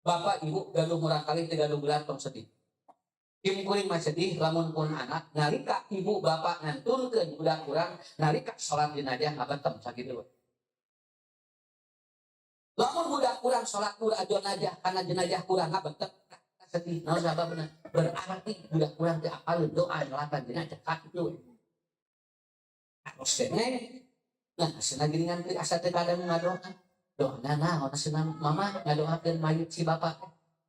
Bapak ibu gaduh murang kali teu gaduh gelar tong sedih. Tim kuring mah sedih lamun pun anak nalika ibu bapak ngantunkeun budak urang nalika salat jenazah ngabetem sakitu. Lamun budak urang salat jenazah kana jenazah urang ngabetem sedih naon sababna berarti budak urang teh apal doa nyolatan jenazah sakitu. Maksudnya nah cenah geuningan teh asa teh kadang ngadoa. Doana naon cenah mama ngadoakeun mayit si bapak.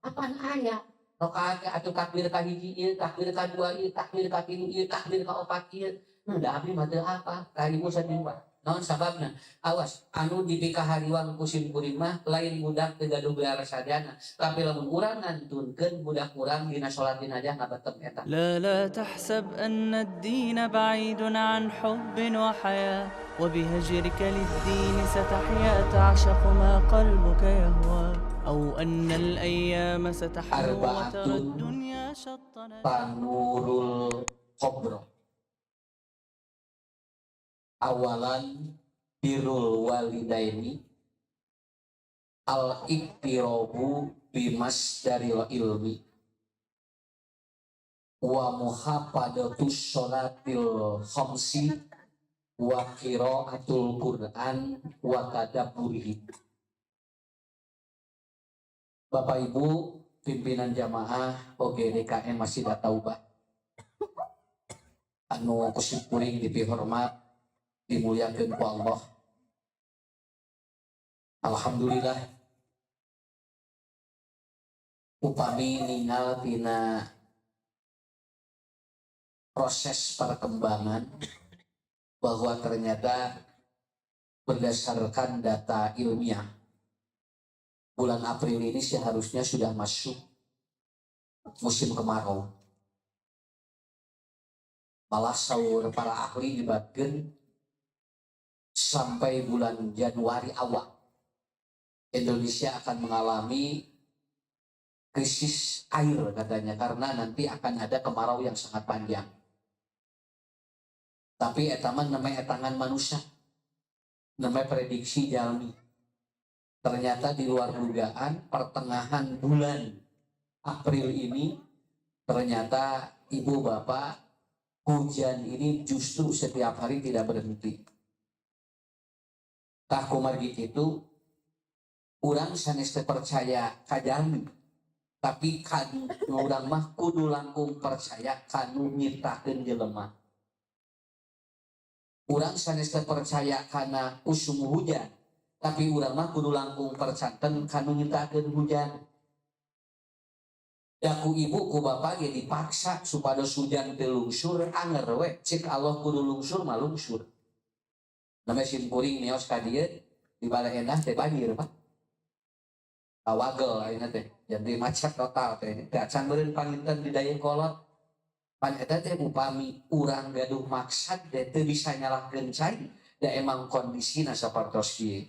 Apaan aya? Rokaat atuh takbir ka hiji ieu, takbir ka dua ieu, takbir ka tilu ieu, takbir ka opat ieu. Da abdi mah teu apa, ka ibu sadua. Naon sababna? Awas, anu dipika hariwang kusim kuring mah lain budak teu gaduh gelar sadana, tapi lamun urang ngantunkeun budak urang dina salat jenazah ngabetem eta. لا لا تحسب أن الدين بعيد عن حب وحياة وبهجرك للدين ستحيا تعشق ما قلبك يهوى أو أن الأيام ستحلو وترى الدنيا شطنا Tanurul Kobro. Awalan birrul walidaini al-iktirabu bimasdaril ilmi wa muhafadatus sholatil khamsi wa qiraatul Qur'an wa tadabburihi. Bapak Ibu pimpinan jamaah OGDKM Masjidat Taubah anu kusim kuring dipihormat dimuliakeun ku Allah. Alhamdulillah upami ningal tina proses perkembangan bahwa ternyata berdasarkan data ilmiah bulan April ini seharusnya sudah masuk musim kemarau. Malah saur para ahli dibatkeun sampai bulan Januari awal Indonesia akan mengalami krisis air katanya karena nanti akan ada kemarau yang sangat panjang. Tapi etaman namanya etangan manusia, namanya prediksi jalmi. Ternyata di luar dugaan pertengahan bulan April ini ternyata ibu bapak hujan ini justru setiap hari tidak berhenti. Tah kumargi itu urang sanes teu percaya ka jalmi, tapi kan urang mah kudu langkung percaya kanu nyiptakeun jelema. Urang sanes teu percaya kana usum hujan, tapi urang mah kudu langkung percanten kanu nyiptakeun hujan. Daku ibu ku bapak ge dipaksa supados hujan teu lungsur anger we cik Allah kudu lungsur mah lungsur. Namanya simpuring nios ka dieu di Balai Endah teh banjir Pak. Awagel ayeuna teh jadi macet total teh. Teh acan beureun panginten di Dayakolot. Pan eta teh upami urang gaduh maksad teh teu bisa nyalahkeun cai da emang kondisina sapartos kieu.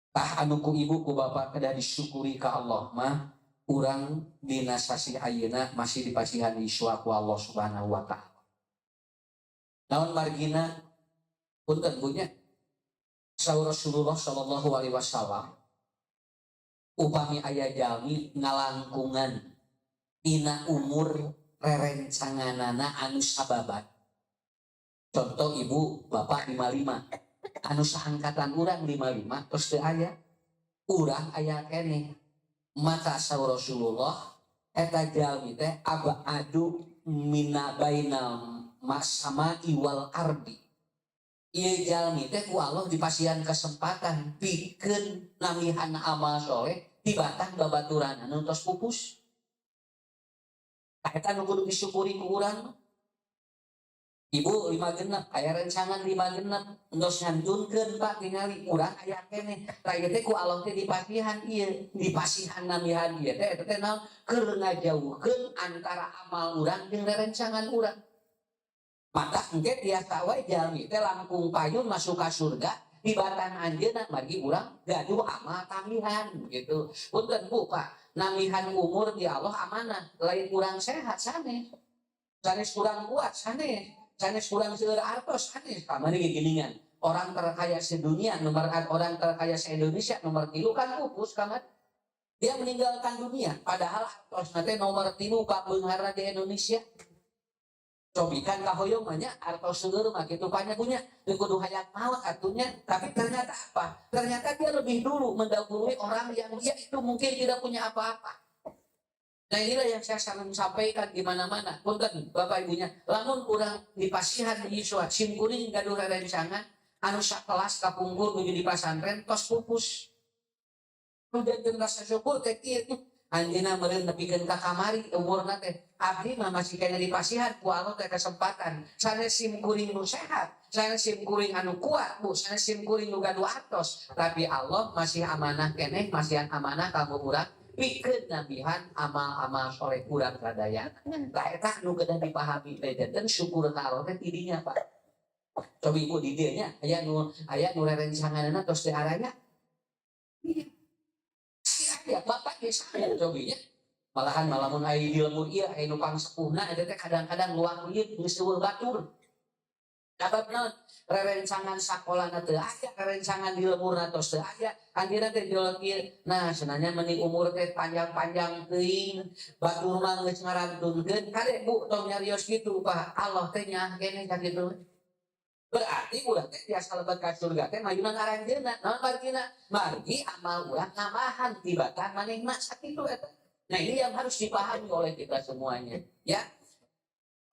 Tah anu ku ibu ku bapak kedah disyukuri ka Allah mah urang dina sasi ayeuna masih dipasihan iswa ku Allah Subhanahu wa taala. Naon margina punten punya saur Rasulullah sallallahu alaihi wasallam upami aya jalmi ngalangkungan dina umur rerencanganana anu sababat. Contoh ibu bapak 55 anu saangkatan urang 55 terus teu aya urang aya keneh maka saur Rasulullah eta jalmi teh abadu mina bainal masama'i wal ardi. Ieu jalmi teh ku Allah dipasihan kesempatan pikeun namihan amal soleh di batang babaturan anu tos pupus. Eta nu kudu disyukuri ku urang. Ibu 56 aya rencangan 56 entos ngantunkeun Pak tingali urang aya keneh. Tah ieu teh ku Allah teh dipasihan ieu, dipasihan namihan ieu teh eta teh naon keur ngajauhkeun antara amal urang jeung rerencangan urang. Maka engke tiasa wae jalmi teh langkung payun masuk ka surga di batang anjeunna margi urang gaduh amal tamihan gitu. Punten Bu Pak, namihan umur di Allah amanah, lain urang sehat sanes. Sanes kurang kuat sanes, sanes kurang seueur artos sanes. Kamari geuningan, orang terkaya sedunia nomor orang terkaya se Indonesia nomor 3 kan pupus kamari. Dia meninggalkan dunia, padahal artos nanti nomor 3 pabeunghara di Indonesia. Cobikan kahoyongannya artos seueur mah kitu panyagunya teu kudu hayang maot atunya, tapi ternyata apa? Ternyata dia lebih dulu mendahului orang yang dia itu mungkin tidak punya apa-apa. Nah inilah yang saya sering sampaikan di mana-mana. Punten Bapak Ibunya, lamun kurang di pasihan di Yusua, sim kuring gaduh rerencangan, anu sakelas kapungkur nuju di pasantren tos pupus. Udah rasa syukur teh kieu anjeunna meureun nepikeun ka kamari umurna teh abdi mah masih kena di pasihan ku Allah teh kesempatan sanes sim kuring nu sehat, sanes sim kuring anu kuat, bu sanes sim kuring nu gaduh atos, tapi Allah masih amanah keneh, masih amanah kanggo urang pikeun nabihan amal-amal soleh urang sadaya. Tah eta nu kedah dipahami teh janten syukur ka Allah teh tidinya Pak. Coba ibu di dieu nya aya nu rerencanganna tos teu araya. Ya bapak ya saya cobinya malahan malamun aya di lemur ieu aya nu pangsepuhna eta teh kadang-kadang luang ieu geus teu batur. Sababna rerencangan sakolana teu aya, rerencangan di lemurna tos teu aya. Anjeunna teh jolok ieu. Nah, seunanya mending umur teh panjang-panjang teuing, batur mah geus ngarantunkeun. Kade Bu tong nyarios kitu, Pak. Allah teh nyah keneh ka kitu. Berarti ulah teh tiasa lebet ka surga teh mayuna ngaranjeunna. Naon margina? Margi amal ulah namahan tibatan maneh mah sakitu eta. Nah, ini yang harus dipahami oleh kita semuanya, ya.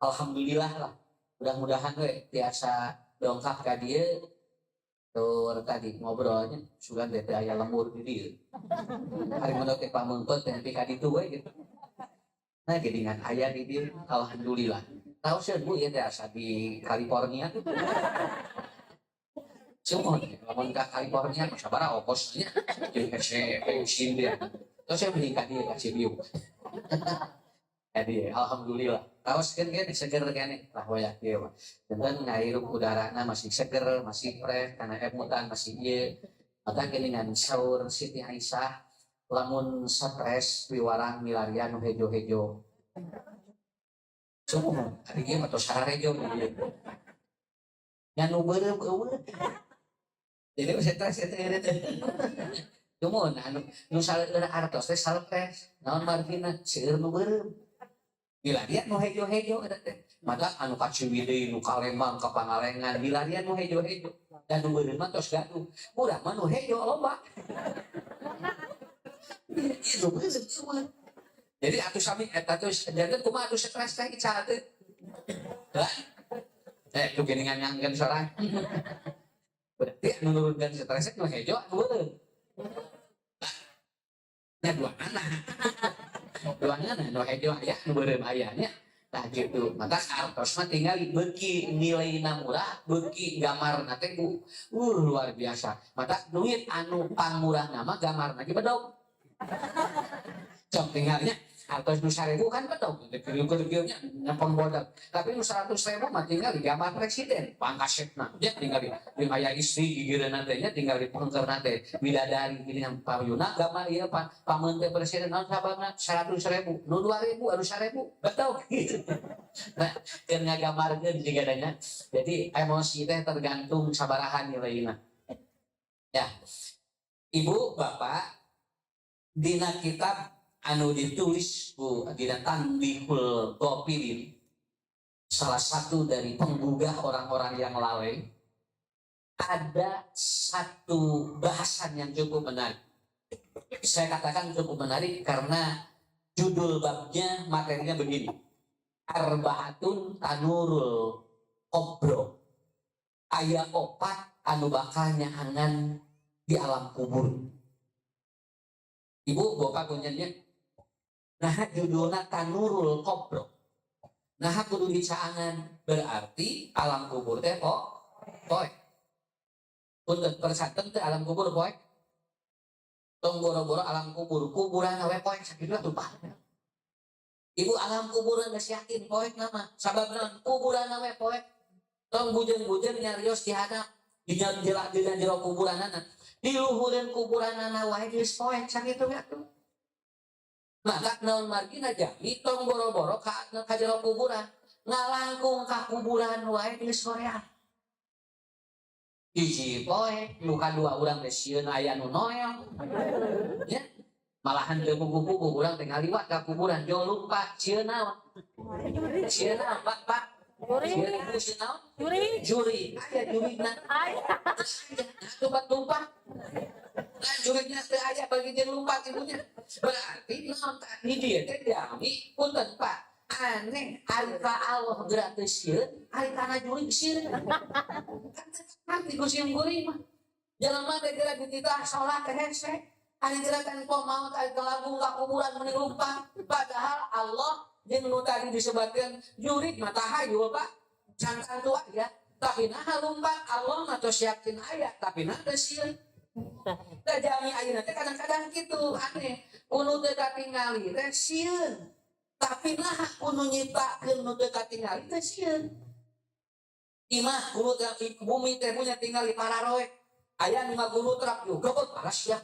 Alhamdulillah lah. Mudah-mudahan we tiasa dongkap ka dieu. Tur tadi ngobrolnya sugan teh aya lembur di dieu. Hari menurut teh pameungpeut teh nepi ka ditu we gitu. Nah, geuningan aya di dieu. Alhamdulillah. Tahu sih Bu ya asa di California. Semua ngomong ke California sabara okosnya jadi pensiun dia. Terus saya meningkat dia kasih biu. Jadi alhamdulillah. Tahu sekian seger kene lah waya kieu mah. Dan ngairup udarana masih seger, masih fresh karena emutan masih ieu. Maka geuningan saur Siti Aisyah lamun stres wiwarang milarian nu hejo-hejo. Semua hari ini atau sararejo yang nuberem eueuh jadi stres eta cuman anu nu saleur artos teh salpes naon margina seueur nu beureum bilarian nu hejo-hejo eta teh mata anu ka Ciwidey nu ka Lembang ka Pangalengan bilarian nu hejo-hejo dan nu beureum mah tos gaduh urang mah nu hejo loba itu beureum semua. Jadi atuh sami eta tuh janten kumaha atuh stres teh cara teh. Lah. Tuh geuningan nyangkeun sorang. Berarti anu nurunkeun stres teh nu hejo anu beureum. Nya duana nu hejo aya nu beureum aya nya. Tah kitu. Maka artos mah tinggal beuki nilaina murah, beuki gamarna teh luar biasa. Maka duit anu pangmurahna mah gamarna ge bedog. Cok tinggalnya artos nu 1000 kan betul kieu-kieunya nyempon bodak tapi nu 100.000 mah tinggal di gambar presiden pangkasetna nya tinggal di aya istri gigireunna teh nya tinggal di pangkerna teh bidadari gini yang payuna gambar ieu pameun teh presiden naon sababna 100.000 nu 2.000 anu 1.000 betul nah keur ngagambarkeun jigadanya jadi emosi teh tergantung sabaraha nilaina ya Ibu Bapak dina kitab anu ditulis ku dina Tanbihul Ghafilin salah satu dari penggugah orang-orang yang lalai ada satu bahasan yang cukup menarik. Saya katakan cukup menarik karena judul babnya materinya begini, Arbaatun Tanurul Kubro, aya opat anu bakal nyaangan di alam kubur. Ibu Bapak kunjanya nah judulna Tanurul Kubro. Nah kudu dicaangan berarti alam kubur teh poek. Untuk persaten teh alam kubur poek. Tong boro-boro alam kubur, kuburan we poek sakitu atuh Pak. Ibu alam kuburan geus yakin poek nama. Sababna kuburan we poek. Tong bujeun-bujeun nyarios di hadap di jero kuburanana. Di luhureun kuburanana wae geus poek sakitu atuh. Maka naon margina jami tong boro-boro ka jero kuburan ngalangkung ka kuburan wae geus sorean. Hiji poe nu kadua urang teh sieun aya nu noel. Ya. malahan teu pugu-pugu urang teh ngaliwat ka kuburan jong lupa cieun naon pak juri aya jurina tumpah nah jurinya teu aya bagi jeung lupa ibunya berarti naon tadi dia teh jami punten pak aneh ari ka Allah gratis sieun ari kana juri sieun nanti kusim guri mah jelema teh geura dititah salat teh hese ari gerakan poe maut ari kelagung ka kuburan meni lupa padahal Allah jeung nu tadi disebutkeun jurig mah tahayu Pak can kantu aya tapi nah lumpat Allah mah tos yakin aya tapi nah teu sieun teh jami ayeuna teh kadang-kadang kitu aneh unu teu katingali teh sieun tapi nah unu nyiptakeun nu teu katingali teh sieun imah kudu bumi teh punya tinggali pararoe aya nu ngagulu truk juga kok paras ya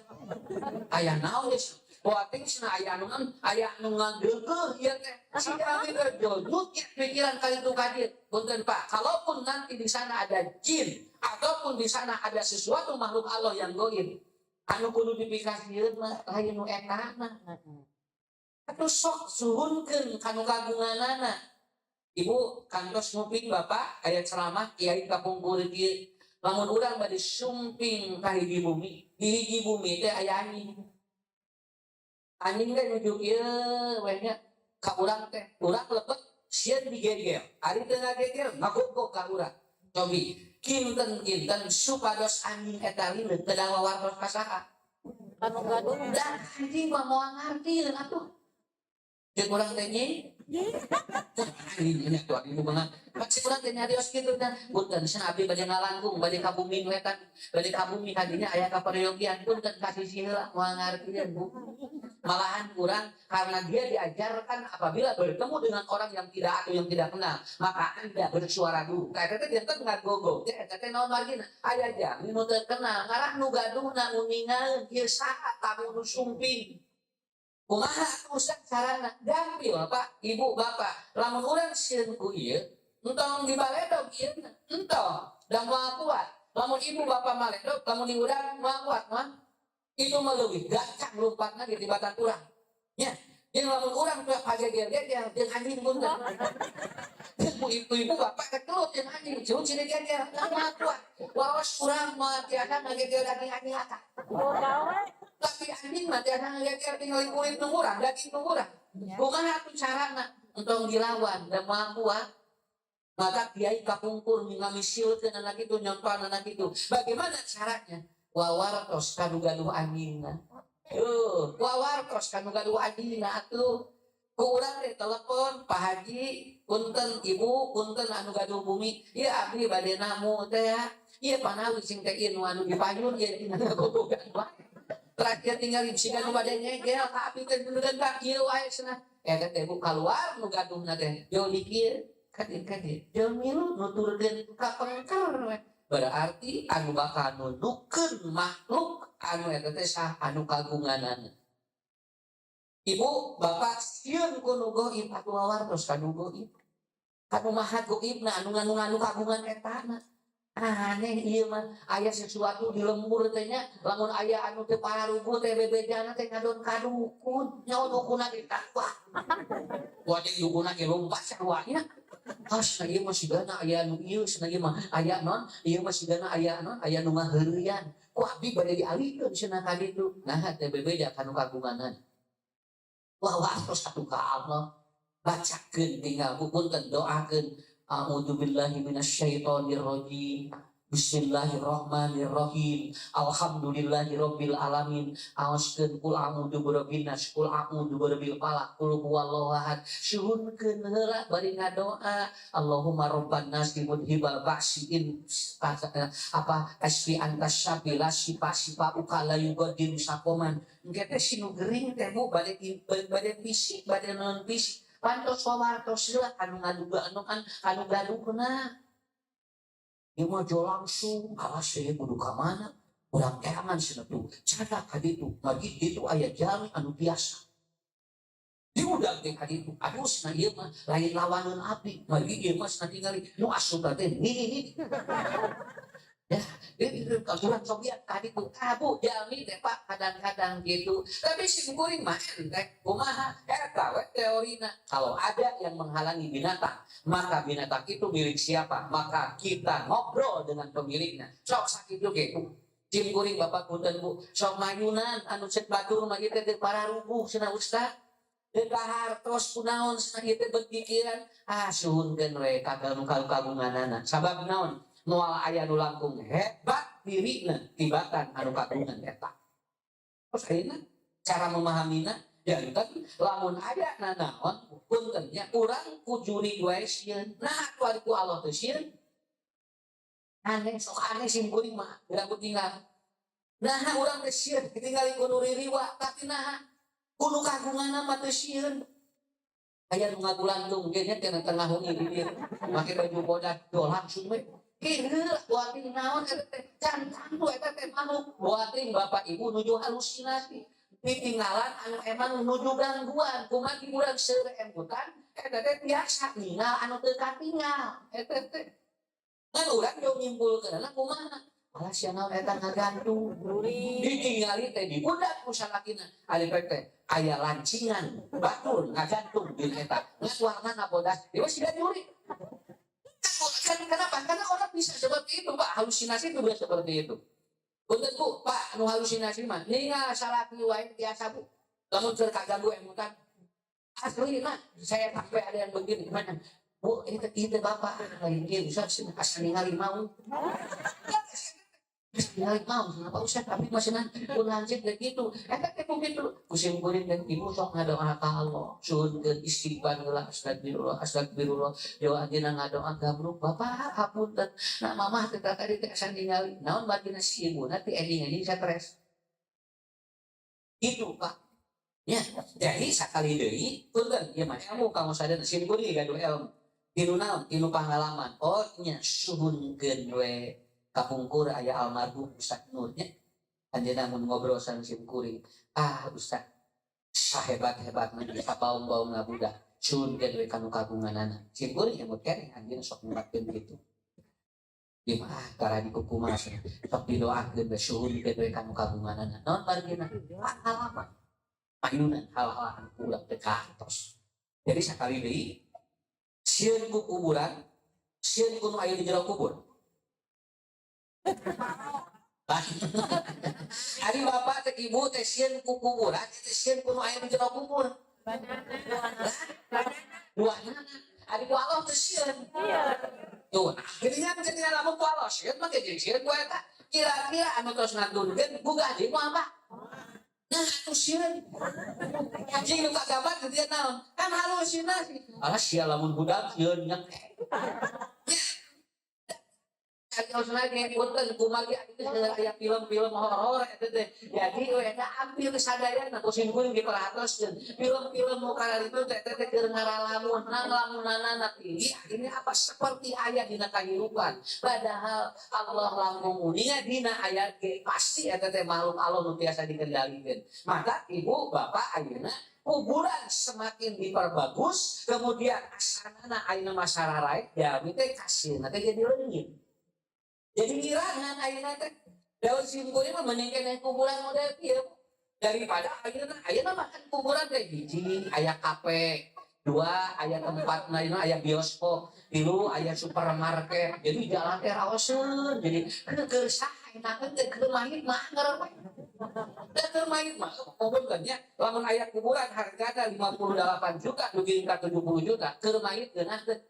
aya naon geus poating cenah aya nu ngageugeuh ieu teh sia we jodut pikiran kali itu kadir punten Pak kalaupun nanti di sana ada jin ataupun di sana ada sesuatu makhluk Allah yang goib anu kudu dipikasieun mah lain nu etana atuh sok suhunkeun kanu kagunganana ibu kantos nguping bapak aya ceramah kiai kapungkur kieu lamun urang bade sumping ka hiji bumi di hiji bumi teh aya anjing teh nuju kieu we nya ka urang teh urang lepet sieun digeger ari teu ngageger ngagogok ka urang cobi kinten supados anjing eta lileuk teu da wawartos ka saha anu gaduh dan anjing mah moal ngarti atuh jeung urang teh nyi ini tuh ibu banget pasti urang teh nyarios kitu teh punten cenah abdi bade ngalangkung bade ka bumi wetan bade ka bumi kadinya aya kaperyogian punten kasih heula moal ngartieun Bu malahan kurang karena dia diajarkan apabila bertemu dengan orang yang tidak atau yang tidak kenal maka Anda bersuara dulu kayak teh dia teh ngagogo teh eta teh naon margina aya jami nu teu kenal ngarah nu gaduhna uningaeun ieu saha tamu nu sumping kumaha usah carana gampil Pak Ibu Bapak lamun urang sieun ku ieu entong dibaledog ieu entong da moal kuat lamun Ibu Bapak maledog lamun di urang moal kuat mah itu mah leuwih gancang lompatna di tibatan urang nya jeung lamun urang teu kageger-geger jeung anjing punten jeung ibu bapak kekelut jeung anjing jeung ciri geger moal kuat waos urang mah tiada ngageger daging eta tapi anjing mah tiada ngageger tinggal kulit nu urang daging nu urang kumaha atuh carana entong dilawan da moal kuat maka kiai kapungkur ngamisilkeun anak itu nyontohan anak itu bagaimana caranya wawartos kanu gaduh anjingna wawartos kanu gaduh anjingna atuh ku urang teh telepon Pak Haji punten Ibu punten anu gaduh bumi ieu abdi bade namu teh ya ieu panawi sing teh ieu anu dipayun ieu tinggal gogogan wae terakhir tinggal siga nu bade nyegel ka abdi teh beneran ka ieu wae cenah eta teh Bu kaluar nu gaduhna teh jauh dikir kadir jauh milu nuturkeun ka pengker we berarti anu bakal nudukeun makhluk anu eta teh sah anu kagunganana Ibu Bapak sieun kudu goib atuh wawartos kanu goib kanu maha goibna anu nganu kagungan etana aneh ieu mah aya sesuatu di lembur teh nya lamun aya anu teu pararugu teh bebedana teh ngadon ka dukun nyawa dukunna ge takwa wajib dukunna ge lompat sarwanya asna ieu mah sigana aya anu ieu cenah ieu mah aya non ieu mah sigana aya non aya nu ngaheureuyan ku abdi bade dialihkeun cenah ka ditu nah teh bebeda kanu kagunganan wah tos atuh ka Allah bacakeun tinggal punten doakeun a'udzubillahi minasyaitonir rajim bismillahirrahmanirrahim alhamdulillahirabbil alamin aoskeun kul a'udzu birabbin nas kul a'udzu birabbil falaq kul huwallahu ahad suhunkeun heula bari ngadoa Allahumma rabban nas mudhibal ba'sin kasfi antas syabila sipa ukala yugadir sakoman engke teh sinu gering teh Bu bade fisik bade non fisik pantos wawartos heula anu ngaduga anu kan anu gaduhna ieu mah jo langsung awas we kudu ka mana urang keangan cenah tuh cara ka ditu magi ditu aya jami anu biasa diudag teh ka ditu aduh cenah ieu mah lain lawanan abdi magi ieu mah cenah tingali nu asup teh ini Ya, itu kurang sobiak tadi tuh. Bu, jami teh Pak kadang-kadang gitu. Tapi simkuring mah teh kumaha eta we teorina. Kalau ada yang menghalangi binatang, maka binatang itu milik siapa? Maka kita ngobrol dengan pemiliknya. Sok sakitu ge. Simkuring Bapak punten Bu, sok mayunan anu cek batur mah ieu teh para rubuh cenah Ustaz. Dekahar terus kunaon cenah ieu teh berpikiran, suhunkeun we kagunganana. Sabab naon? Mual aya nu langkung hebat dirina tibatan anu kagungan eta. Terus ayeuna cara memahaminya janten lamun aya nanaon punten nya urang kujuri wae sieun. Nah ku ari ku Allah teh sieun. Aneh sok aneh simkuring mah geura tinggal. Nah urang teh sieun ditinggali ku nu ririwa tapi nah kudu kagunganna mah teh sieun. Aya nu ngagulantung ge nya tina tengah hungi bibir make baju bodas do langsung we. Kira buatin naon eta teh jantan lu eta teh manuk buatin bapak ibu nuju halusinasi ditinggalan anu emang nuju gangguan kumaha urang seueur embutan eta teh biasa ninggal anu teu katinggal eta teh kan urang yo nyimpulkeunna kumaha alah sia naon eta ngagantung ditinggali teh di budak ku salakina ari teh aya lancingan batur ngagantung di eta geus warnana bodas ieu sida nyuri. Kenapa? Karena orang bisa seperti itu Pak, halusinasi itu bisa seperti itu. Betul Bu, Pak, nu halusinasi mah, ningal salaki wae biasa Bu. Lamun teu kaganggu emutan. Asli mah, saya sampai ada yang begini, gimana? Bu, itu Bapak, ini bisa asal ningali mau. Ningali mau, kenapa usah tapi masih nanti pun lanjut begitu. Teh begitu. Kusim kuring dan ibu sok ngadoa ka Allah. Suhunkeun istighfar heula astagfirullah astagfirullah. Yo anjeunna ngadoa gabruk Bapak hapunten. Nah mamah teh tadi teh asa ningali. Naon batina si ibuna teh ending stres. Itu Pak. Ya, jadi sakali deui punten ieu mah ilmu kamu sadar sim kuring gaduh ilmu. Tinu naon? Tinu pangalaman. Oh nya suhunkeun we kapungkur aya almarhum Ustaz Nur nya anjeunna mun ngobrol sareng sim kuring Ustaz sahebat-hebatna bisa baung-baung ngabudak suhunkeun we kanu kagunganana sim kuring emut keneh anjeunna sok nyuratkeun kitu ieu mah tara dikukumaha sok didoakeun we suhunkeun we kanu kagunganana naon margina pangalaman ayunan hal-hal anu ulah teu kantos jadi sakali deui sieun ku kuburan sieun ku nu aya di jero kubur. Ari bapak teh ibu teh sieun ku kuburan teh sieun ku nu aya di jero kubur. Duanana ari ku Allah teh sieun. Tuh, geuningan lamun ku Allah sieun mah jadi sieun ku eta. Kira-kira anu tos ngaturkeun gugah deui ku apa? Nah, atuh sieun. Anjing nu kagabat teh dia naon? Kan halusinasi. Alah sia lamun budak sieun nya. Kalau lagi punten kumagi itu aya film-film horor eta teh. Jadi eta hampir sadaya na kusim kuring diperhatoskeun. Film-film nu kana itu teh keur ngaralamun, ngalamunana tinggi akhirnya apa seperti aya dina kahirupan. Padahal Allah langkung uninga dina aya ge pasti eta teh makhluk Allah nu tiasa dikendalikeun. Maka ibu bapak ayeuna kuburan semakin diperbagus, kemudian asanana ayeuna masararae jami teh kasieuna teh jadi leungit. Jadi girangan ayeuna teh daun simkuring mah mending keneh kuburan model kieu daripada ayeuna makan kuburan teh hiji aya kafe, dua aya tempat lainna aya bioskop, tilu aya supermarket. Jadi jalan teh raoseun. Jadi keur saha enakeun teh keur mahit mah ngeureun we. Da keur mahit mah kuburan nya lamun aya kuburan hargana 58 juta dugi ka 70 juta keur mahit geunah teh.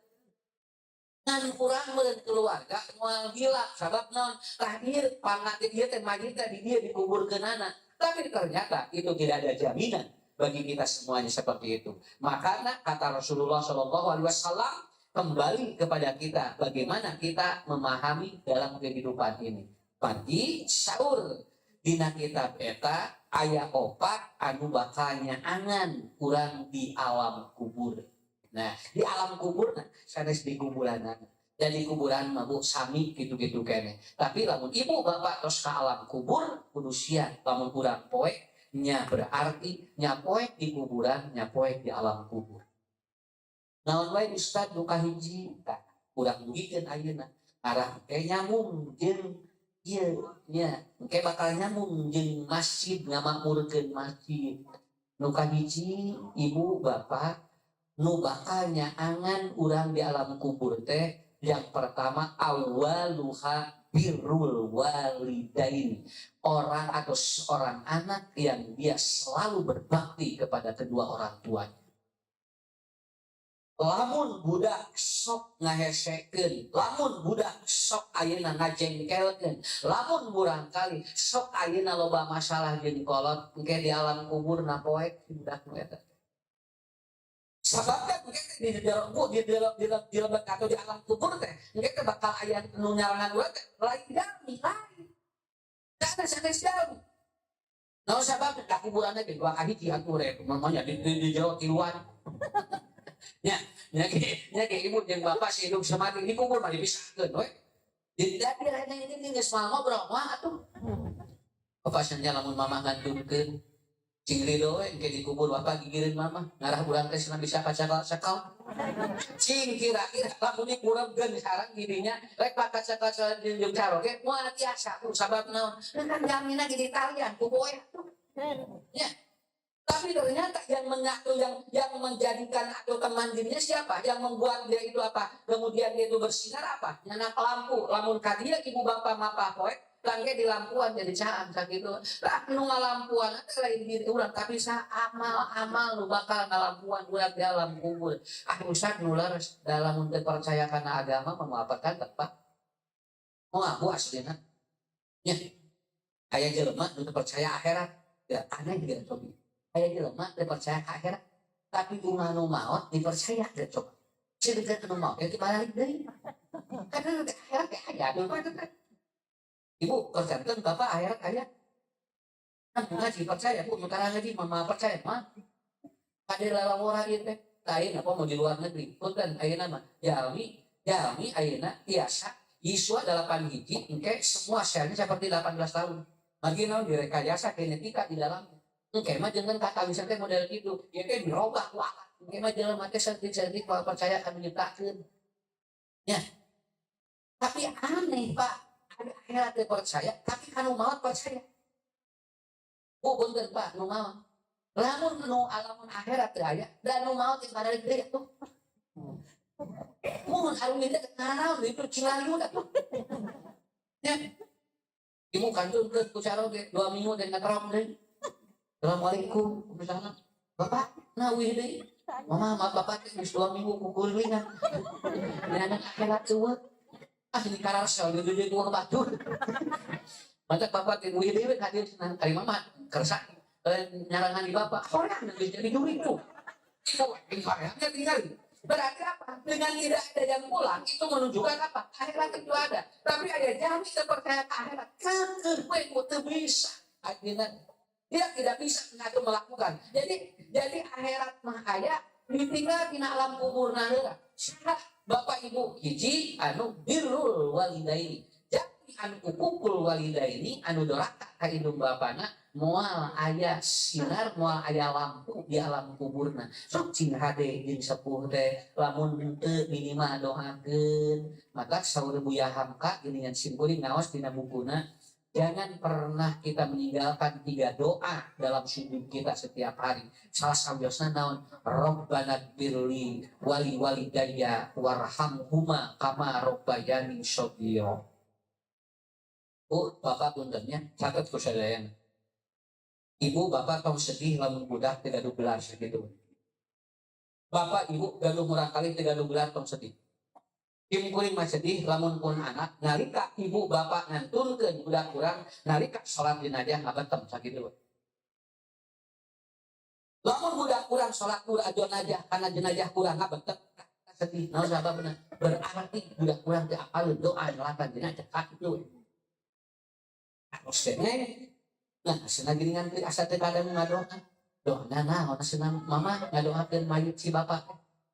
Ngan kurang meureun keluarga moal gila sabab naon tah ieu pangatih ieu teh mayit teh di dieu dikuburkeunana tapi ternyata itu tidak ada jaminan bagi kita semuanya seperti itu. Makanya kata Rasulullah SAW kembali kepada kita bagaimana kita memahami dalam kehidupan ini. Pagi sahur dina kitab eta aya opat anu bakal nyaangan kurang di alam kubur. Nah, di alam kubur sanes di kuburan. Dan di kuburan mah Bu sami gitu-gitu kene. Tapi lamun ibu bapak tos ka alam kubur kudu siap lamun urang poek nya berarti nya poek di kuburan, nya poek di alam kubur. Naon wae Ustaz nu kahiji tah urang dugikeun ayeuna arah teh nyambung jeung Iya, nya engke bakal nyambung jeung masjid ngamakmurkeun masjid. Nu kahiji ibu bapak nu bakal nyaangan urang di alam kubur teh yang pertama awaluha birrul walidain, orang atau seorang anak yang dia selalu berbakti kepada kedua orang tuanya. Lamun budak sok ngahesekeun, lamun budak sok ayeuna ngajengkelkeun, lamun barangkali sok ayeuna loba masalah jeung kolot engke di alam kubur na poek budak nu eta. Sababna engke di lebet atau di alam kubur teh engke bakal aya nu nyarangan urang teh lain jami lain. Da sanes jami. Naon sababna da kuburanna ge dua kahiji atuh rek mamanya di jero tiluan. Ya, ibu jeung bapak si hidup semati di kubur mah dipisahkeun we. Jadi ini geus mal ngobrol mah atuh. Papasnya lamun mama ngantunkeun cing ridho we engke di kubur bapak gigireun mama ngarah urang teh cenah bisa kacakal. Cing kira-kira lamun dikurebkeun sareng didinya rek kacakal jeung caro ge moal tiasa sabab naon? Kan jaminna jadi talian ku boe atuh. Ya. Tapi ternyata yang mengaku yang menjadikan atau teman dirinya siapa? Yang membuat dia itu apa? Kemudian dia itu bersinar apa? Nyanak lampu. Lamun kadia ibu bapak mapa poek, langge di lampuan jadi caan sakitu. Lah nu ngalampuan teh lain diri urang tapi sa amal nu bakal ngalampuan urang di alam kubur. Ah Ustaz nu leres dalam teu percaya kana agama memaafkan Pak. Mau aku aslina. Nya. Aya jelema nu percaya akhirat. Ya aneh juga cobi. Aya jelema teu percaya ka akhirat, tapi bunga nu maot dipercaya teh coba. Ceudeukeun anu maot teh balik deui. Karena teh akhirat teh aya anu teh. Ibu percaya bapak akhirat aya. Kan ngaji percaya bu, sekarang ngaji mama percaya mah. Ade lalawora ieu teh, lain apa mau di luar negeri. Punten ayeuna mah jalmi ayeuna tiasa Yiswa 8 hiji engke semua selnya seperti 18 tahun. Marginal direkayasa genetika di dalamnya. Engke mah jangan kata misalnya model gitu, ya kan dirobah ku akal. Engke mah jelema teh sentik-sentik percaya kan menyiptakeun. Ya. Tapi aneh, Pak. Ada akhirat teh percaya, tapi kanu maot percaya. Oh, bener Pak, nu maot. Lamun nu alamun akhirat teh aya, dan nu maot teh balik deui atuh. Mun anu ini naon itu Cilayu atuh. Ya. Ibu kantunkeun ku caroge 2 minggu dan ngatrok deui. Assalamualaikum, misalnya, bapak, nawih deh, mama, bapak geus 2 minggu kukulingan, ini anak akhirat cewek, ini karasel, dia dua batur, maka bapak nawih deh, hadir senang kali mama, kerasa, nyarangan di bapak, orang yang jadi juri itu, tinggalnya tinggal, berarti apa? Dengan tidak ada yang pulang, itu menunjukkan apa? Akhirat itu ada, tapi ada jangan percaya akhirat, kekeh itu bisa, akhirnya. Dia tidak bisa mengatur melakukan. Jadi akhirat mah aya ditinggal dina alam kubur heula. Syarat bapak ibu hiji anu birrul walidaini. Jadi anu ukukul walidaini anu doraka ka indung bapana moal aya sinar moal aya lampu di alam kuburna. Sok cing hade jeung sepuh teh lamun teu minimal doakeun. Maka saur Buya Hamka geuningan simkuring ngaos dina bukuna. Jangan pernah kita meninggalkan 3 doa dalam hidup kita setiap hari. Salah satunya naon? Rabbana birli wali walidayya warhamhuma kama rabbayani shaghira. Bu, bapak puntennya catat ku sadayana. Ibu, bapak tong sedih lamun budak teu gaduh gelar sakitu. Bapak, ibu gaduh murah kali teu gaduh gelar tong sedih. Kim kuring mah sedih lamun pun anak nalika ibu bapak ngantunkeun budak urang nalika salat jenazah ngabetem sakitu. Lamun budak urang salat jenazah kana jenazah urang ngabetem sedih naon sababna berarti budak urang teh apal doa nalatan jenazah sakitu. Terus nah cenah geuningan teh asa teh kadang ngadoa. Doana naon cenah mama ngadoakeun mayit si bapak.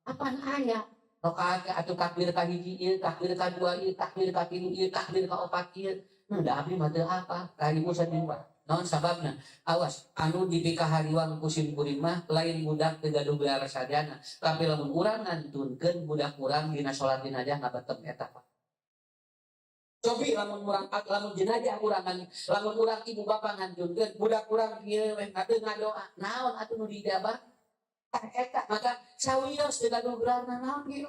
Apaan aya? Rokaat atuh takbir ka hiji ieu, takbir ka dua ieu, takbir ka tilu ieu, takbir ka opat ieu. Da abdi mah teu apa, ka ibu sadimba. Naon sababna? Awas, anu dipika hariwang kusim kuring mah lain budak teu gaduh gelar sadana, tapi lamun urang ngantunkeun budak urang dina salat jenazah ngabetem eta Pak. Cobi lamun jenazah urangan, lamun urang ibu bapak ngantunkeun, budak urang kieu weh ngadoa, naon atuh nu dijabah? Eta maka sawios teu gaduh gelarna naon kieu.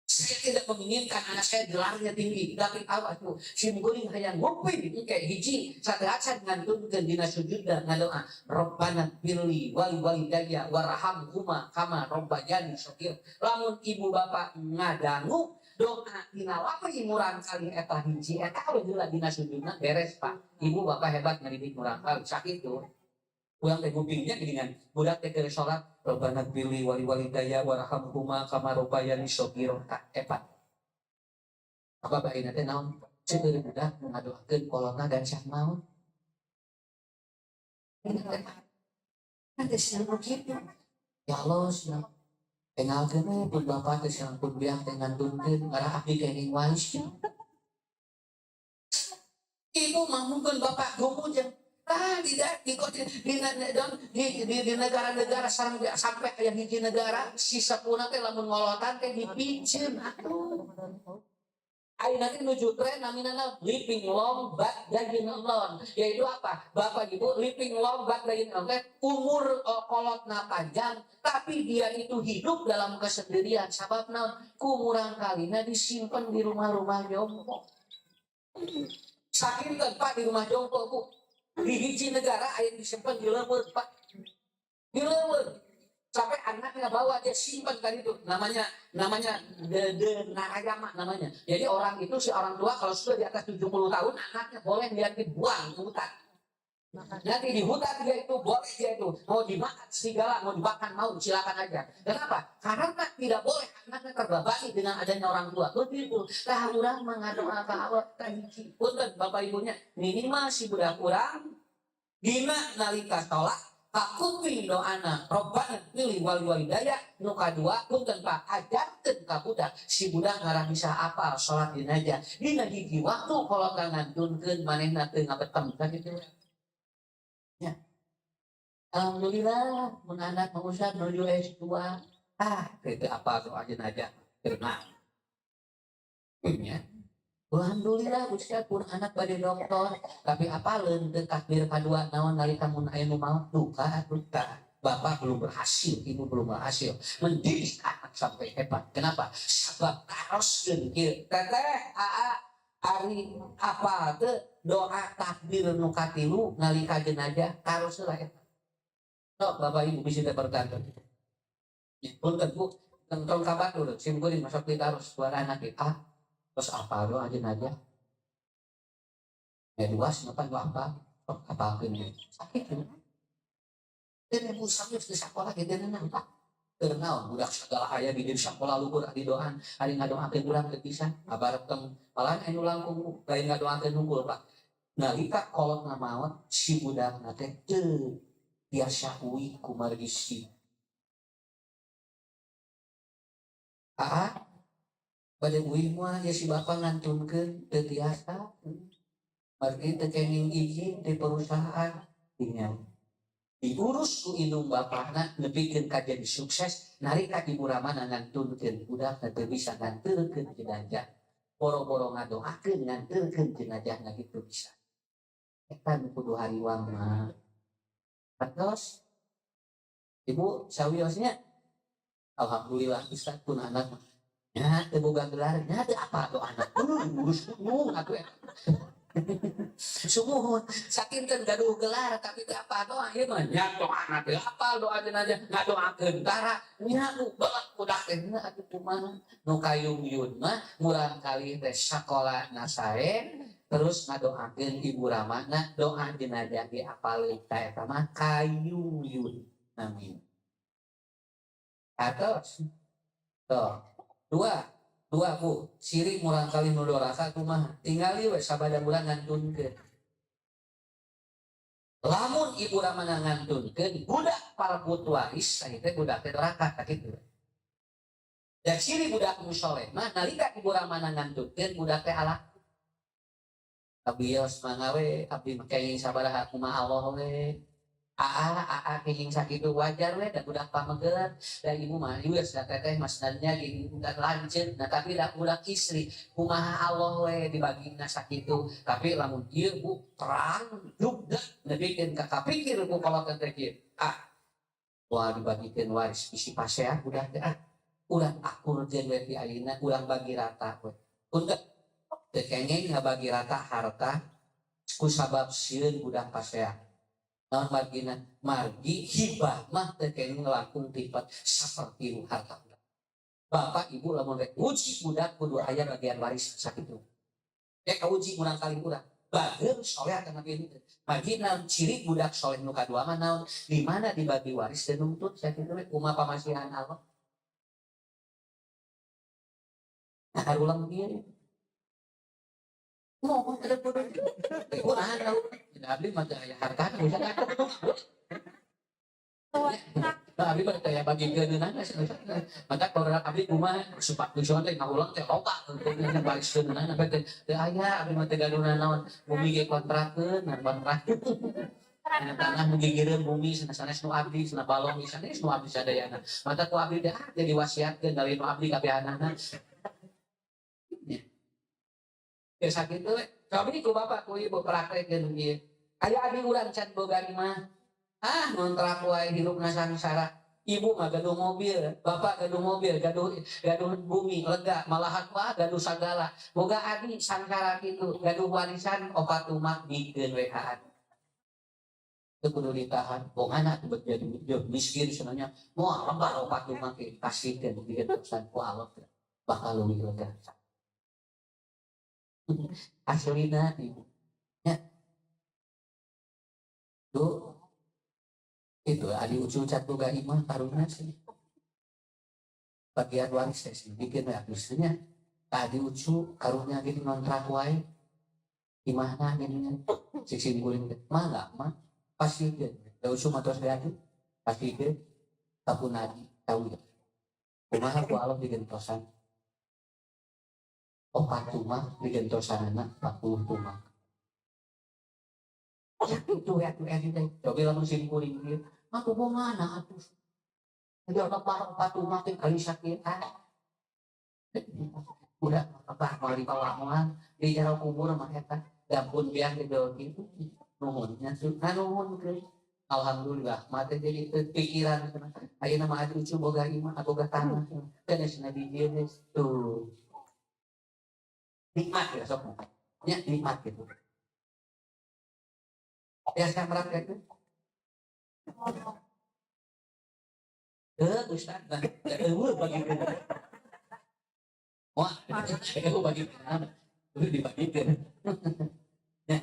Saya tidak menginginkan anak saya gelarnya tinggi, tapi awas tuh sim kuring hayang nguping kayak hiji sateacan ngantunkeun dina sujudna ngadoa Rabbana pilli wali walidayya warhamhuma kama rabbayani shaghir. Lamun ibu bapak ngadangu doa dina lapi murang kali eta hiji eta we heula dina sujudna beres Pak. Ibu bapak hebat ngadidik murang kali sakitu. Ulang teh kupingnya dengan budak teh keur salat Rabbana pilli wali walidayya warhamhuma kama rabbayani shaghir epat. Apa baina teh naon? Ceuk budak ngadoakeun kolotna gancah naon? Nanti siapa kitu? Ya Allah, tengalkeun we pun bapak teh sampun biang teh ngantunkeun ngarah abdi kenging wais. Ibu mah mungkin bapak gumujeng di negara-negara sampai aya hiji negara sisa punah teh lamun ngolotan teh dipinceun atuh. Ayeuna teh nuju tren namina living long but dying alone. Yaitu apa? Bapak Ibu living long but dying alone teh umur kolotna panjang tapi dia itu hidup dalam kesendirian. Sabab naon? Kumurang kalina disimpan di rumah-rumah jompo. Sakinten Pak di rumah jompo Bu. Di hiji negara ayat disimpan di leuweut Pak. Di leuweut. Sampai anaknya bawa dia simpan tadi itu namanya de narayama namanya. Jadi orang itu si orang tua kalau sudah di atas 70 tahun anaknya boleh dia dibuang ke hutan. Nanti di hutan dia itu boleh dia itu mau dimakan serigala mau dimakan mau silakan aja. Kenapa? Karena tidak boleh anaknya terbebani dengan adanya orang tua. Begitu. Tah urang mengadoakan Allah tahiji. Punten Bapak Ibunya minimal si budak urang dina nalika salat kakuping doana Rabbana pilih wali walidayya nu kadua punten Pak ajarkeun ka budak si budak ngarah bisa apal salat dinaja dina hiji waktu kalau ngantunkeun manehna teu ngabetem ka kitu. Ya. Alhamdulillah mun anak mangusad nuju S2 itu apa doa jenazah tenang. Ya. Alhamdulillah Ustaz pun anak bade dokter tapi apaleun teu takbir kadua naon nalika mun aya nu maot duka bapak belum berhasil ibu belum berhasil mendidik anak sampai hebat. Kenapa? Sebab karoskeun kieu teteh ari apa teu doa takbir nu katilu nalika jenazah karos lah eta. Sok Bapak Ibu bisa berkantor. Punten Bu, tong kabatur sim kuring masuk di karos suara anak kita. Terus apa doa jenazah? Ya luas napa apa? Sok apalkeun sakit. Dan ibu sambil di sekolah gitu nang Pak. Ternaon budak segala aya di sekolah luhur adi doan, ari ngadoakeun urang teu pisan. Abarat teng malahan anu langkung lain ngadoakeun unggul Pak. Nalika kolotna maot si budakna teh teu biasa uwi ku margisi. Pada uwi mah ya si bapak ngantunkeun teu biasa. Margi teu kenging izin di perusahaan tinggal. Diurus ku indung bapakna nepikeun ka jadi sukses narika ibu ramana ngantunkeun budakna teu bisa nganteurkeun jenazah. Boro-boro ngadoakeun nganteurkeun jenazahna kitu bisa. Eta nu kudu hariwang mah. Terus Ibu sawiosnya alhamdulillah Ustaz pun anak mah. Ya teu boga gelar, nya teu apa tuh anak. Urus umum atuh eta. Sumuhun sakinten gaduh gelar tapi teu apa doa ieu mah nya tong anak teu apal doa jenazah ngadoakeun tara nya nu beulak budak teh atuh kumaha nu kayung-yun mah murang kali teh sakolahna sae terus ngadoakeun ibu ramana doa jenazah diapaleun ta eta mah kayung-yun amin. Atos tuh dua Bu siri murang kali nu doraka kumaha tingali we sabada bulan ngantunkeun. Lamun ibu ramana ngantunkeun budak parput waris saya teh budak teh doraka kitu. Dan ciri budak nu soleh mah nalika ibu ramana ngantunkeun budak teh alak abios mangawe abdi makei sabaraha kumaha Allah we Kehing sakitu wajar we da budak pamegeut da ibu mah geus da teteh masnanya geuning lanceuk nah tapi da budak istri kumaha Allah we dibagina sakitu tapi lamun ieu bu terang dugda nebikeun ka kapikir ku kalau teh kieu wah dibagikeun waris bisi pasea budak teh urang akur jeung we ti ayeuna urang bagi rata we punten teu kengeng ngabagi rata harta ku sabab sieun budak pasea naon margina margi hibah mah teh kenging ngelakung tipat saperti harta bapak ibu lamun rek uji budak kudu aya bagian waris sakitu kauji urang kali urang bageun soleh kana kieu margina ciri budak soleh nu kadua mah naon di mana dibagi waris teh nuntut sakitu we kumaha pamasihan Allah harulang kieu mau ada bodoh kurang tahu tidak abdi mah aya harta bisa ngatur abdi mah teh bagi geuneunana mata kalau abdi kumaha supak tujuan teh ngaulang teh loba teh balik geuneunana teh aya abdi mah teh gaduna naon bumi ge kontrakeun kontrak tanah menggigirkan bumi sanes nu abdi sana balong sanes nu abdi sadayana mata ku abdi teh jadi wasiatkeun dari nu abdi ka pianana ya sakitu kami ku bapak ku ibu praktekeun ieu aya abi urang can boga mah ngontrak wae hirupna sangsara ibu mah gaduh mobil bapak gaduh mobil gaduh bumi lega malahan wah gaduh sagala boga adi sangsara kitu gaduh warisan opat umak dikeun we ka adi teu kudu ditahan bongana teu jadi miskin sebenarnya moal lembar opat umak kasihkeun dikeun pesan ku Allah bakal leuwih lega aslina ibu ya tuh itu adi ucu catu ga imah karuna sih bagian waris sih bikin ya maksudnya adi ucu karunya gini ngontrak wae imahna gini siksi guling mah enggak mah pasti ge da ucu matos gadi pasti ge kapunadi tahu ya kumaha ku Allah digentosan opat tumak digentosanana 40 tumak itu ya tuh teh coba lamun sim kuring kieu mah kubongana atuh jadi opat tumak teh kali sakit udah apa mari pawamuan di jero kubur mah eta dampun biang di daun itu nuhunnya tuh nuhun ke alhamdulillah mate jadi pikiran ayeuna mah atuh boga imah boga tanah kana cenah di dieu tuh nikmat ya sok ya nikmat gitu ya saya praktek Ustaz nah bagi wah bagi itu dibagikan ya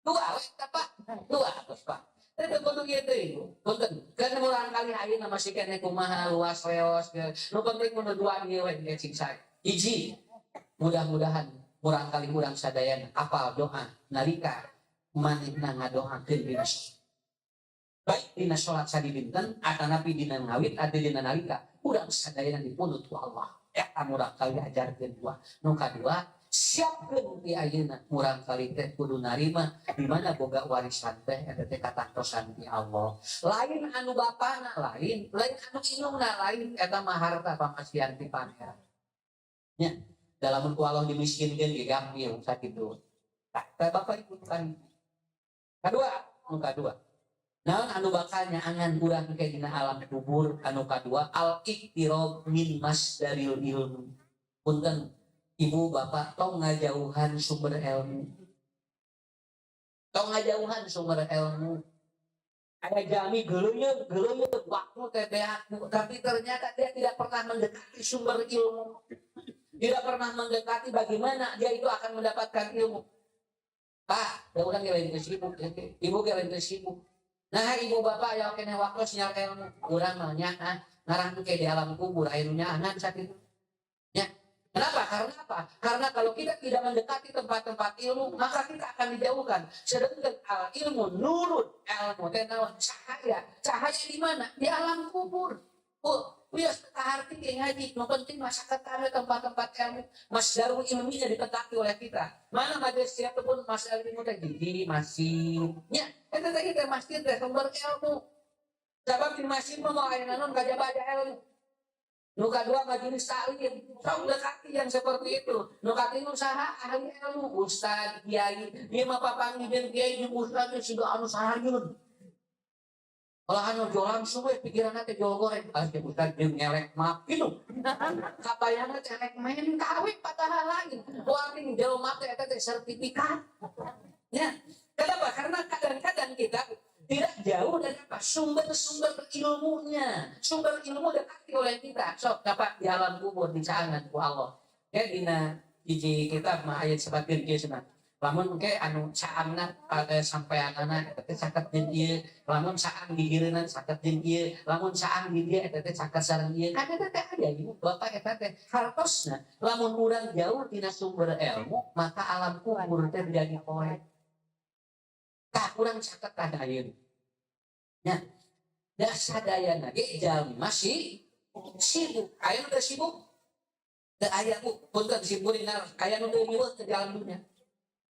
dua apa dua terus pak tapi kudu gitu itu punten kan ulang kali ayeuna masih kene kumaha luas leos nu penting kudu dua ieu we cing saya hiji mudah-mudahan murang kali urang sadayana apal doa nalika manehna ngadoakeun dina baik dina salat sadi dinten atanapi dina ngawit ade dina nalika urang sadayana dipunut ku Allah eta murang kali ajarkeun dua nu kadua siapkeun ti ayeuna murang kali teh kudu narima di mana boga warisan teh eta teh katantosan ti Allah lain anu bapana lain anu indungna lain eta mah harta pamasihan ti pangeran nya dalam ku Allah dimiskinkan ge gampil sakitu. Tah bapak ibu kan. Kedua. Naon anu bakalnya angan urang ke dina alam kubur anu kadua al-iktirab min masdaril ilmu. Punten ibu bapak tong ngajauhan sumber ilmu. Ada jami geuleuh waktu TPA tapi ternyata dia tidak pernah mendekati sumber ilmu. Tidak pernah mendekati bagaimana dia itu akan mendapatkan ilmu. Da urang ge lain sibuk, ibu ge lain sibuk. Nah ibu bapak ya kene waktu sinyal ilmu, urang mah nya ngarang ke di alam kubur ayeuna anan sakitu. Ya. Kenapa? Karena apa? Karena kalau kita tidak mendekati tempat-tempat ilmu, maka kita akan dijauhkan. Sedangkan ilmu nurun, ilmu teh naon cahaya. Cahaya di mana? Di alam kubur. Wios arti kayak ngaji, nu penting masyarakat kami tempat-tempat ilmu, masdarul ilminya ditetapkan oleh kita. Mana majelis siap pun masdarul ilmu teh gigi masih, ya, itu tadi kita masjid teh sumber ilmu. Sebab di masjid mau aya nanon gajah baca ilmu. Nu kadua majelis taklim, sok dekati yang seperti itu. Nu katilu saha ahli ilmu, ustad, kiai, dia mah papanggihan kiai jeung ustad teh siga anu sahayun. Kalau anu jual langsung pikiran nanti jual goreng, harus ustad jeung ngelek maaf gitu. Kabayana teh ngelek main kawin patah lain. Warning jual maaf teh eta teh sertifikat. Ya, kenapa? Karena kadang-kadang kita tidak jauh dari apa sumber-sumber ilmunya. Sumber ilmu dekati oleh kita. Sok dapat di alam kubur dicaangan ku Allah. Ya dina hiji kitab mah ayat sebatin kieu cenah. Lamun ke anu caangna sampeanana eta teh caket jeung ieu, lamun caang di direunan caket jeung ieu, lamun caang di dieu eta teh caket sareng ieu. Kan eta teh aya ieu Bapak eta teh hartosna. Lamun urang jauh tina sumber ilmu, maka alam kubur teh jadi poek. Tah urang caket kada ieu. Nya, da sadayana ge jalmi masih sibuk. Aya nu teu sibuk? Teu aya bu, punten simpurin aya nu teu riweuh teh di alam dunya.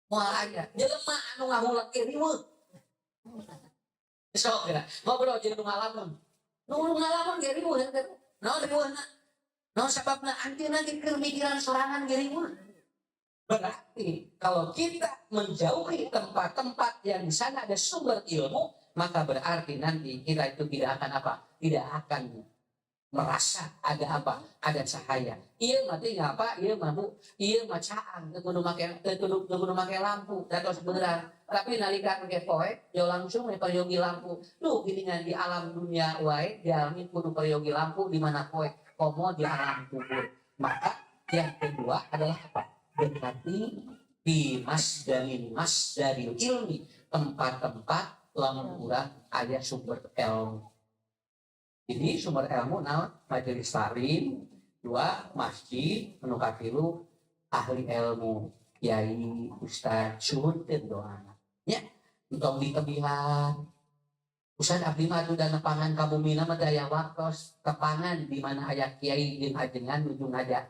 Moal aya, jelema anu ngahulang ge riweuh. Sok kira, ngobrol jeung nu ngalamun. Nu ngalamun ge riweuh teh. Naon riweuhna? Naon sababna anjeunna ge keur mikiran sorangan ge riweuh. Berarti kalau kita menjauhi tempat-tempat yang di sana ada sumber ilmu, maka berarti nanti kita itu tidak akan apa? Tidak akan merasa ada apa? Ada cahaya. Iya mati ngapa? Iya mampu. Iya macaan. Kudu make lampu. Dados beneran. Tapi nalika make poe, yo langsung peryogi lampu. Duh, gini di alam dunia wae, jalmi kudu peryogi lampu di mana poe? Komo di alam kubur. Maka yang kedua adalah apa? Dekati di masdaril ilmi, tempat-tempat lamun urang aya sumber ilmu. Jadi sumber ilmu naon? Majelis taklim, dua masjid, anu katilu ahli ilmu, kiai, ustaz, suhun teh doana. Nya, entong di tebihan. Ustaz abdi mah atuh dana pangan ka bumina mah daya waktos, tepangan di mana aya kiai jeung ajengan nuju ngajak.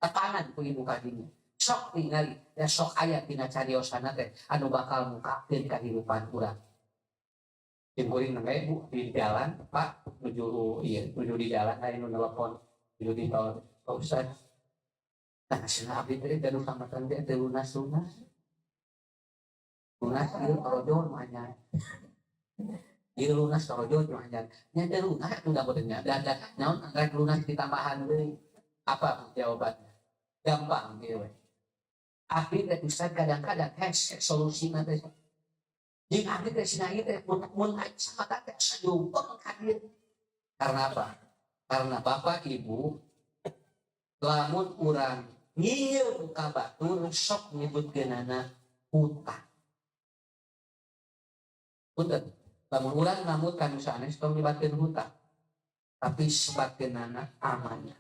Tepangan ku ibu kadinya. Sok ningali ya sok aya tina cariosana teh anu bakal ngungkapkeun kahirupan urang. Jeung kuring nangge Bu di jalan Pak nuju di jalan aya nu nelpon nuju di tol Pak Ustaz. Nah, cenah abdi teh teu samatan teh teu lunas. Lunas ieu torojo mah nya. Ieu lunas torojo mah nya. Nya teu lunas atuh da bodenya. Da naon rek lunas ditambahan deui. Apa jawabannya? Gampang kieu we. Abdi teh Ustaz kadang-kadang solusinya teh. Jeung abdi teh cenah ieu teh mun aing samata teh sajumpeng ka dieu. Karena apa? Karena Bapak Ibu lamun urang ngieu ka batur sok nyebutkeunana hutang. Punten, lamun urang ngamut kanu sanes tong nyebatkeun hutang. Tapi sebatkeunana amanah.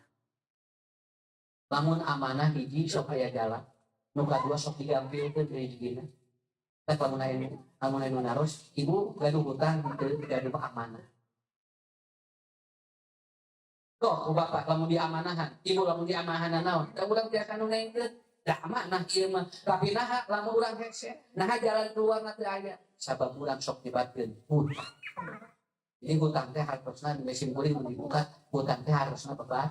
Lamun amanah hiji sok aya jalan. Nu kadua sok digampilkeun rezekina. Tah lamun aya nu naros, ibu gaduh hutang teu gaduh amanah. Kok bapak lamun diamanahan, ibu lamun diamanahan naon? Da urang tiasa nu nengkeun, da amanah ieu mah. Tapi naha lamun urang hese, naha jalan keluarna teu aya. Sabab urang sok nyebatkeun hutang. Jadi hutang teh hartosna di mesin kuring dibuka, hutang teh harusna beban.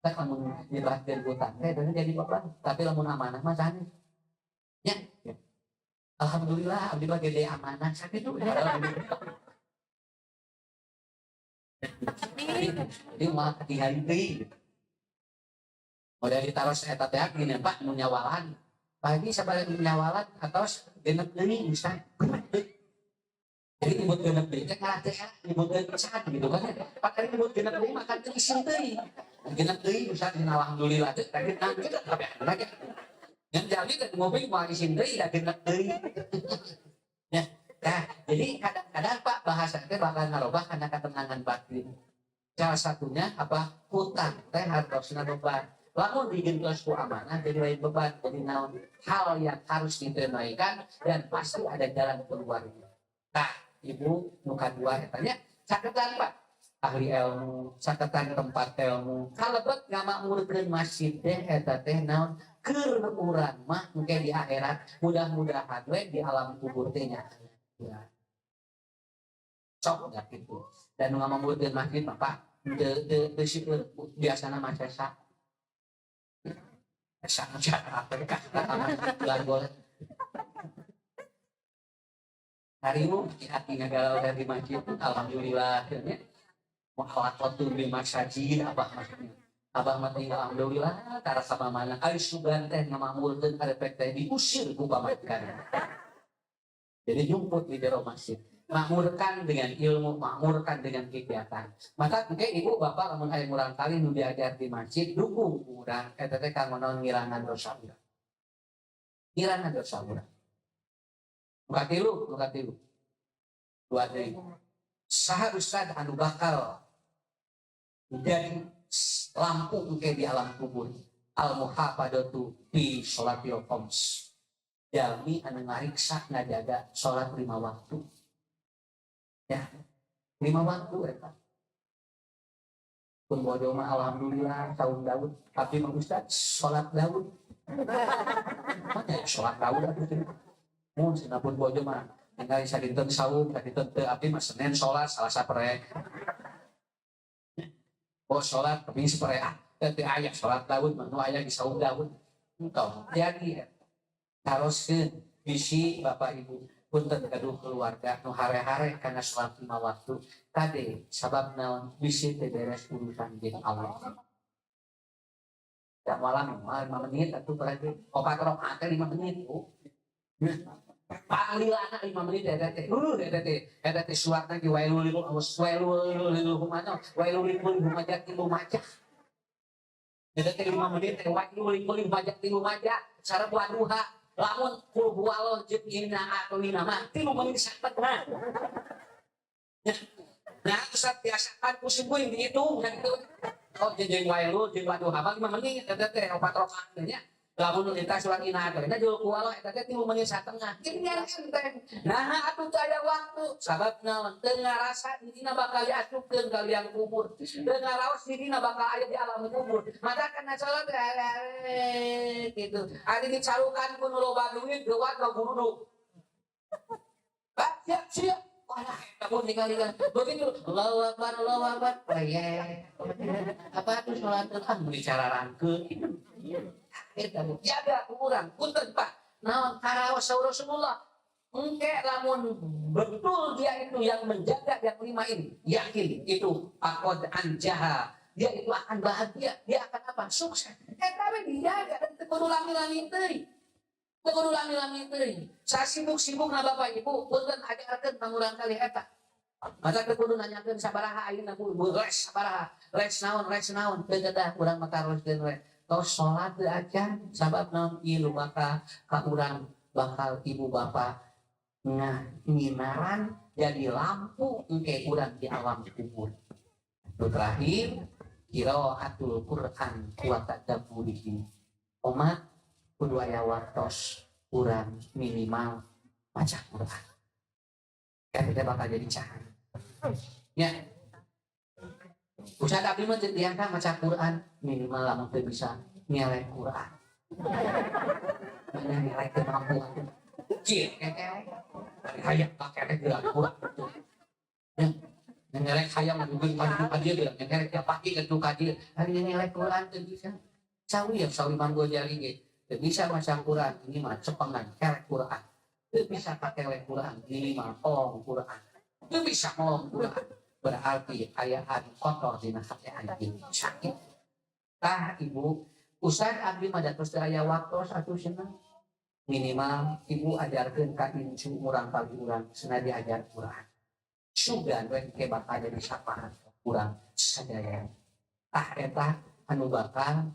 Kan lamun nyebatkeun hutang teh jadi beban, tapi lamun amanah mah sanes. Ya. Alhamdulillah abdi mah gede amanah sakitu. Jadi mah tinggal deui. Modal ditaros eta teh gini Pak nu nyawalan. Pagi sabaraha nyawalan atau genep deui bisa. Jadi nyebut genep deui teh ngalah teh nyebutkeun pisan gitu kan. Pakari nyebut genep deui makan teh isin deui. Genep deui bisa alhamdulillah teh tapi nangkep tapi anake. Yang jadi teh ngopi moal isin deui da genep deui. Ya. Nah, jadi kadang-kadang Pak bahasa teh bakal ngarobah kana ketenangan batin. Salah satunya apa? Hutang teh hartosna beban. Lamun digentos ku amanah jadi lain beban, jadi naon hal yang harus ditunaikan dan pasti ada jalan keluarnya. Nah, ibu nu kadua eta nya caketan Pak. ahli ilmu, catatan tempat ilmu. Kalebet ngamakmurkeun masjid teh eta teh naon keur urang mah engke di akhirat mudah-mudahan we di alam kubur teh nya. Sok da kitu. Dan ngamakmurkeun masjid Bapak teu sieun biasana maca sa. Sa maca apa ka bulan boleh. Harimu hatinya galau dari masjid alhamdulillah ya. Muhalat waktu di masjid abah maksudnya abah mah tinggal alhamdulillah cara sama mana ayo sugan teh ngamakmurkeun karepek teh diusir ku pamajikan jadi jumput di jero masjid makmurkan dengan ilmu makmurkan dengan kegiatan maka engke ibu bapak lamun aya urang kali nu diajar di masjid dukung urang eta teh kanggo naon ngirangan dosa urang ngirangan dosa urang muka tilu dua deui saha ustad anu bakal jadi lampu engke di alam kubur al-muhafadatu fi sholatil khoms jalmi anu ngariksa ngajaga sholat 5 waktu ya 5 waktu eta pun bodoh mah alhamdulillah saum Daud tapi mah ustad sholat Daud mana sholat Daud mun sinapun bodoh mah enggal sadinten saum sadinten teu abdi mah Senin sholat Salasa perek sholat tapi supaya teu aya sholat Daud mah nu aya di saum Daud engkau jadi haruskeun bisi Bapak Ibu punten gaduh keluarga nu hare-hare kana sholat 5 waktu kade sabab naon bisi teu beres urusan jeung Allah ya malam 5 menit atuh berarti 4 rakaat 5 menit panglilana 5 menit eta teh suratna ge wailul lil humana wailul lil humajat lil humajat eta teh 5 menit teh wailul lil humajat lil humajat sareng duha lamun qul huwallahu jeung inna a'tayna mah 3 menit satengah nah usah biasakan pusing kuing dihitung gitu oh jeung wailul jeung duha 5 menit eta teh 4 rakaat nya lamun kita surat inna karena jual kuala eta teh 3 menit satengah jadi enteng nah atuh teu aya waktu sabab naon teu ngarasa dina bakal diasupkeun ka liang kubur teu ngaraos dina bakal aya di alam kubur maka kana salat gitu ari dicalukan ku nu loba duit geuwat ka guru siap wala kabur tinggal begitu Allahu akbar apa tuh salat mun dicararangkeun eta jaga kurang punten Pak naon karaos Rasulullah engke lamun betul dia itu yang menjaga yang 5 ini yakin itu aqad anjaha dia itu akan bahagia dia akan apa sukses eta we dijaga teu kudu lami-lami teuing sasibuk-sibukna Bapak Ibu punten ajarkeun pangurang kali eta maka teu kudu nanyakeun sabaraha ayeuna Bu les sabaraha les naon teu kedah urang makaroskeun we tos sholat aja sabab naon ieu maka ka urang bakal ibu bapak nginaran jadi lampu engke urang di alam kubur. Itu terakhir qiraatul Quran wa tadabburihi. Umat kudu aya waktos urang minimal maca Quran. Kan kita bakal jadi cahan. Ya. Ustaz abdi mah teu diangka maca Quran minimal lamun teu bisa ngelek Quran. Mana ngelek teu mampu. Cil kekelek. Hayang pakai gerak Quran. Ngelek hayang ngadukeun padi dia ngelek tiap pagi ketu ka dieu. Hari ngelek Quran teu bisa. Sawi manggo jari ge. Teu bisa maca Quran ini mah cepengan ngelek Quran. Teu bisa pakai lek Quran minimal ngomong Quran. Teu bisa ngomong Quran. Berarti ayat kotor dina hati anjing sakit. Tah ibu, Ustaz abdi mah datos teu aya waktos atuh cenah. Minimal ibu ajarkeun ka incu urang pagi urang cenah diajar Quran. Sugan we ke bakal jadi syafaat urang sadaya. Tah eta anu bakal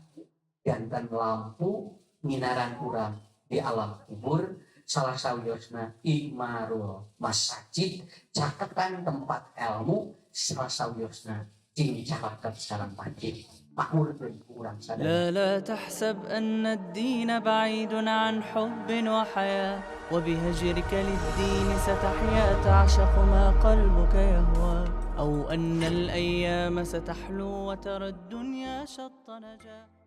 jantan lampu minaran urang di alam kubur. Salah sawiosna imarul masajid caketan tempat ilmu salah sawiosna jeung caketan sareng masjid makmur kurang sadar. لا تحسب أن الدين بعيد عن حب وحياة وبهجرك للدين ستحيا تعشق ما قلبك يهوى أو أن الأيام ستحلو وترى الدنيا شط نجاة.